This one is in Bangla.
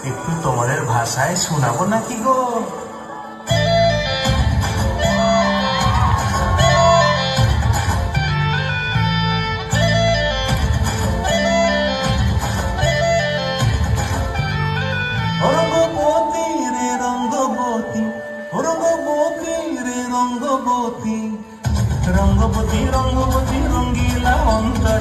একটু তোমাদের ভাষায় শোনাবো নাকি গো? রঙ্গবতী রে রঙ্গবতী, রঙ্গবতী রে রঙ্গবতী, রঙ্গবতী রঙ্গবতী রঙ্গিলা অন্তর